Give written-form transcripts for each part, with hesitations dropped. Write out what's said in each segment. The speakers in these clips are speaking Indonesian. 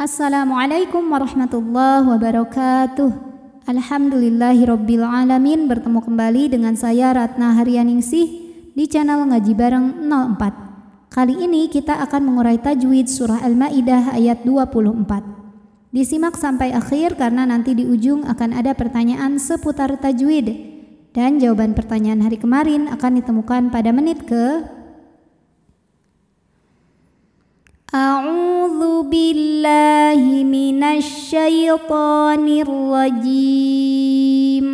Assalamualaikum warahmatullahi wabarakatuh. Alhamdulillahirabbil alamin. Bertemu kembali dengan saya Ratna Haryaningsih di channel Ngaji Bareng 04. Kali ini kita akan mengurai tajwid surah Al-Maidah ayat 24. Disimak sampai akhir karena nanti di ujung akan ada pertanyaan seputar tajwid dan jawaban pertanyaan hari kemarin akan ditemukan pada menit ke A'udzu billahi minasy syaithanir rajim.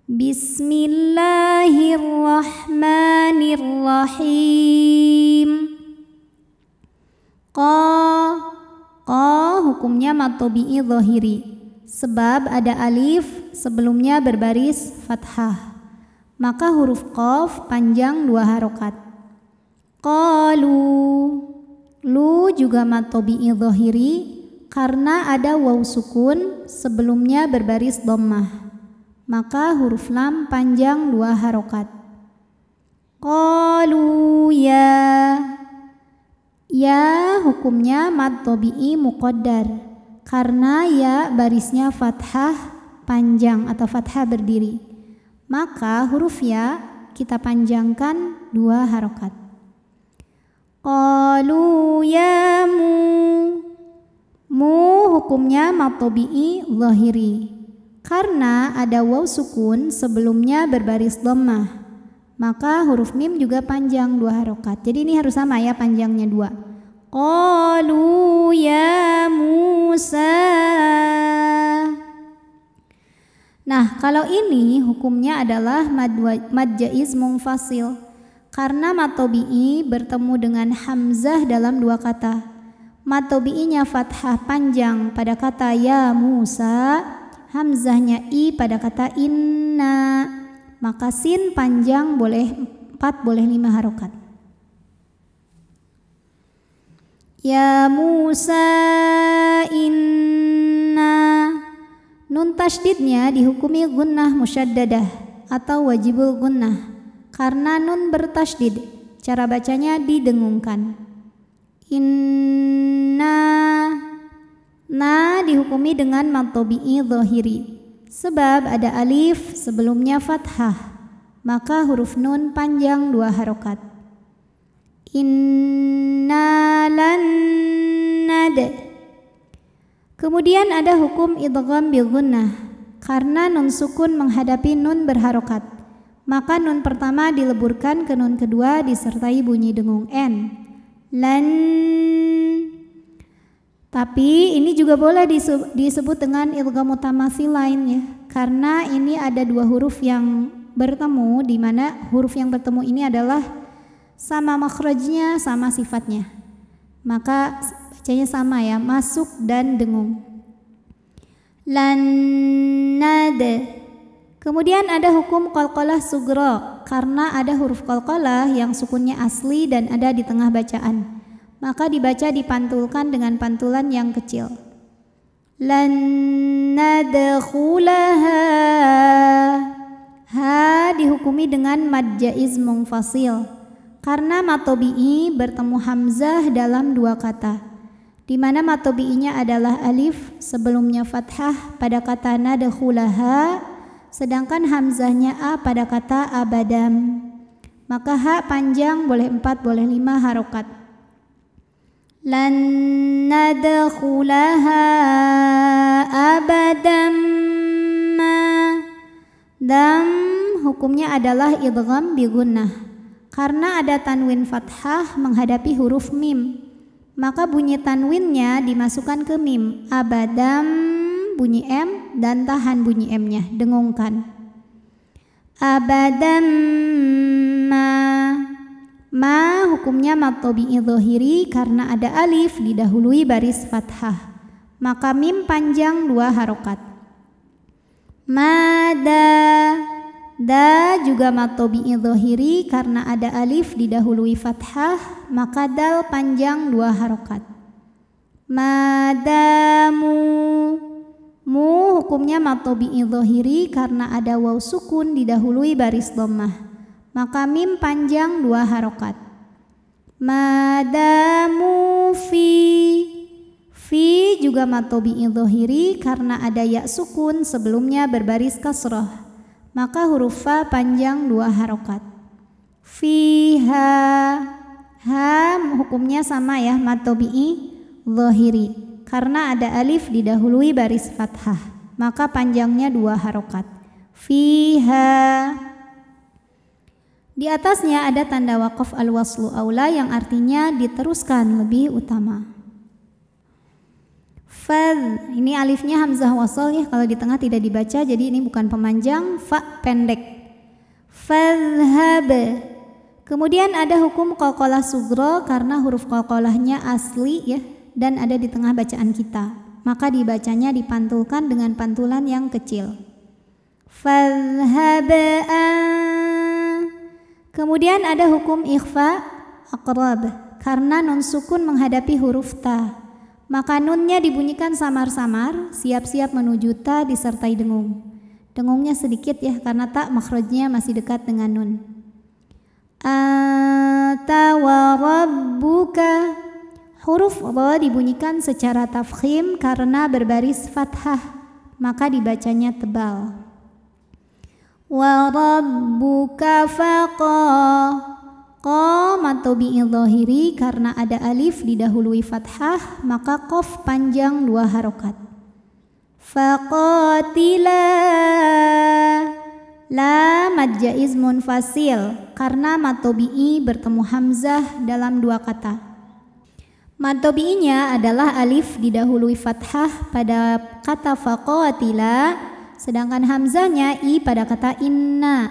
Bismillahirrahmanirrahim. Qa hukumnya mad tabi'i zahiri sebab ada alif sebelumnya berbaris fathah. Maka huruf qaf panjang 2 harokat. Qalu, lu juga mad tabi'i zahiri karena ada waw sukun sebelumnya berbaris dhammah. Maka huruf lam panjang 2 harokat. Qalu ya hukumnya mad tabi'i muqaddar karena ya barisnya fathah panjang atau fathah berdiri. Maka huruf ya kita panjangkan 2 harokat. Qalu ya mu hukumnya mad tabi'i zahiri karena ada waw sukun sebelumnya berbaris dhammah. Maka huruf mim juga panjang 2 harokat. Jadi ini harus sama ya, panjangnya 2. Qalu ya Musa. Nah, kalau ini hukumnya adalah mad jaiz munfasil karena mad tabi'i bertemu dengan hamzah dalam 2 kata. Mad tabi'inya fathah panjang pada kata ya Musa, hamzahnya i pada kata inna. Maka sin panjang boleh 4 boleh 5 harokat. Ya Musa inna. Nun tasydidnya dihukumi gunnah musyaddadah atau wajibul gunnah karena nun bertasydid. Cara bacanya didengungkan. Inna. Na dihukumi dengan mad tabi'i zahiri sebab ada alif sebelumnya fathah. Maka huruf nun panjang 2 harokat. Inna lan nad. Kemudian ada hukum idgham bil gunnah karena nun sukun menghadapi nun berharokat. Maka nun pertama dileburkan ke nun kedua disertai bunyi dengung n. Lan. Tapi ini juga boleh disebut dengan idgham mutamatsilain ya, karena ini ada 2 huruf yang bertemu, di mana huruf yang bertemu ini adalah sama makhrajnya, sama sifatnya. Maka bacanya sama ya, masuk dan dengung. Lan nad. Kemudian ada hukum qalqalah sughra karena ada huruf qalqalah yang sukunnya asli dan ada di tengah bacaan. Maka dibaca dipantulkan dengan pantulan yang kecil. Lan nadkhulaha. Ha dihukumi dengan mad jaiz munfasil karena mad tabi'i bertemu hamzah dalam 2 kata. Di mana mad tabi'inya adalah alif sebelumnya fathah pada kata nadkhulaha, sedangkan hamzahnya a pada kata abadam. Maka ha panjang boleh 4 boleh 5 harokat. Lan nadkhulaha abadam ma. Dam hukumnya adalah idgham bi gunnah karena ada tanwin fathah menghadapi huruf mim. Maka bunyi tanwinnya dimasukkan ke mim. Abadam bunyi m dan tahan bunyi m-nya, dengungkan. Abadam ma hukumnya mad tabi'i zahiri karena ada alif didahului baris fathah. Maka mim panjang 2 harokat. Mada. Da juga mad tabi'i zahiri karena ada alif didahului fathah. Maka dal panjang 2 harokat. Madamu. Mu hukumnya mad tabi'i zahiri karena ada waw sukun didahului baris dhammah. Maka mim panjang 2 harokat. Madamu fi juga mad tabi'i dhahiri karena ada ya sukun sebelumnya berbaris kasrah, maka huruf fa panjang 2 harokat. Fiha, ha hukumnya sama ya, mad tabi'i dhahiri karena ada alif didahului baris fathah, maka panjangnya 2 harokat. Fiha. Di atasnya ada tanda waqaf al-waslu aula yang artinya diteruskan lebih utama. Fadh, ini alifnya hamzah wasal ya, kalau di tengah tidak dibaca, jadi ini bukan pemanjang, fa pendek. Fadhhab. Kemudian ada hukum qalqalah sughra karena huruf qalqalahnya asli ya dan ada di tengah bacaan kita, maka dibacanya dipantulkan dengan pantulan yang kecil. Fadhhab. Kemudian ada hukum ikhfa aqrab karena nun sukun menghadapi huruf ta, maka nunnya dibunyikan samar-samar siap-siap menuju ta disertai dengung. Dengungnya sedikit ya karena ta makhrajnya masih dekat dengan nun. Anta wa rabbuka, huruf ra dibunyikan secara tafkhim karena berbaris fathah, maka dibacanya tebal. Wa rabbuka faqa, qa mad tabi'i dhahiri karena ada alif didahului fathah, maka qaf panjang 2 harokat. Faqatila, la mad jaiz munfasil karena mad tabi'i bertemu hamzah dalam 2 kata. Mad tabi'inya adalah alif didahului fathah pada kata faqatila, sedangkan hamzahnya i pada kata inna,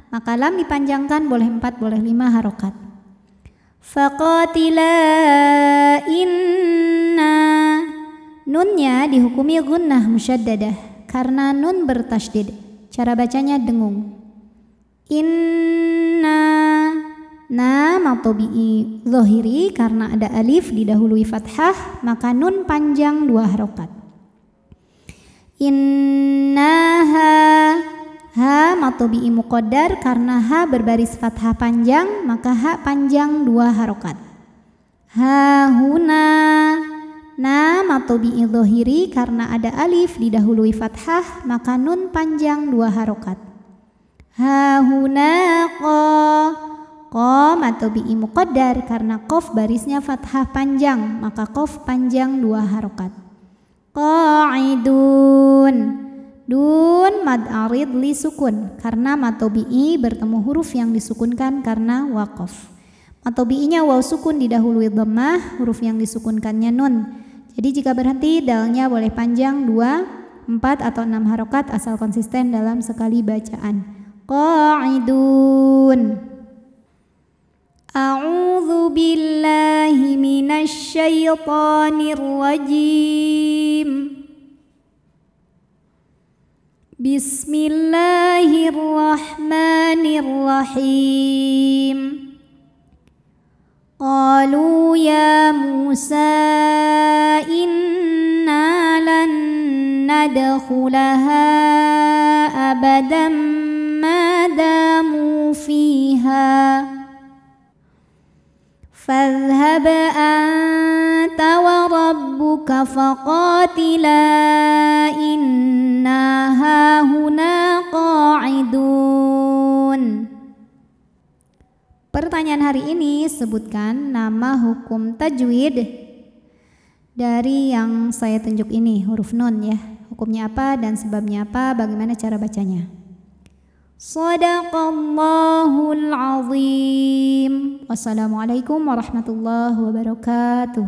maka lam dipanjangkan boleh 4 boleh 5 harokat. Faqatila inna, nunnya dihukumi gunnah musyaddadah karena nun bertasydid, cara bacanya dengung. Inna, na mad tabi'i dhahiri karena ada alif didahului fathah, maka nun panjang 2 harokat. Innaha, ha mad tabi'i muqaddar karena ha berbaris fathah panjang, maka ha panjang 2 harokat. Ha huna, na mad tabi'i dhahiri karena ada alif didahului fathah, maka nun panjang 2 harokat. Ha huna qa mad tabi'i muqaddar karena qaf barisnya fathah panjang, maka qaf panjang 2 harokat. Qa'idun, dun mad arid li sukun karena mad tabi'i bertemu huruf yang disukunkan karena waqaf. Mad tabi'inya waw sukun didahului dhammah, huruf yang disukunkannya nun. Jadi jika berhenti dalnya boleh panjang 2, 4 atau 6 harokat asal konsisten dalam sekali bacaan. Qa'idun. A'udzu billahi minasy syaithanir rajim. Bismillahirrahmanirrahim. Qalu ya Musa inna lan nadkhulaha abadan ma damu fiha. Fadhhab anta wa rabbuka faqatila inna hahuna qa'idun. Pertanyaan hari ini, sebutkan nama hukum tajwid dari yang saya tunjuk ini, huruf nun ya. Hukumnya apa dan sebabnya apa, bagaimana cara bacanya. Shadaqallahul azim. Wassalamualaikum warahmatullahi wabarakatuh.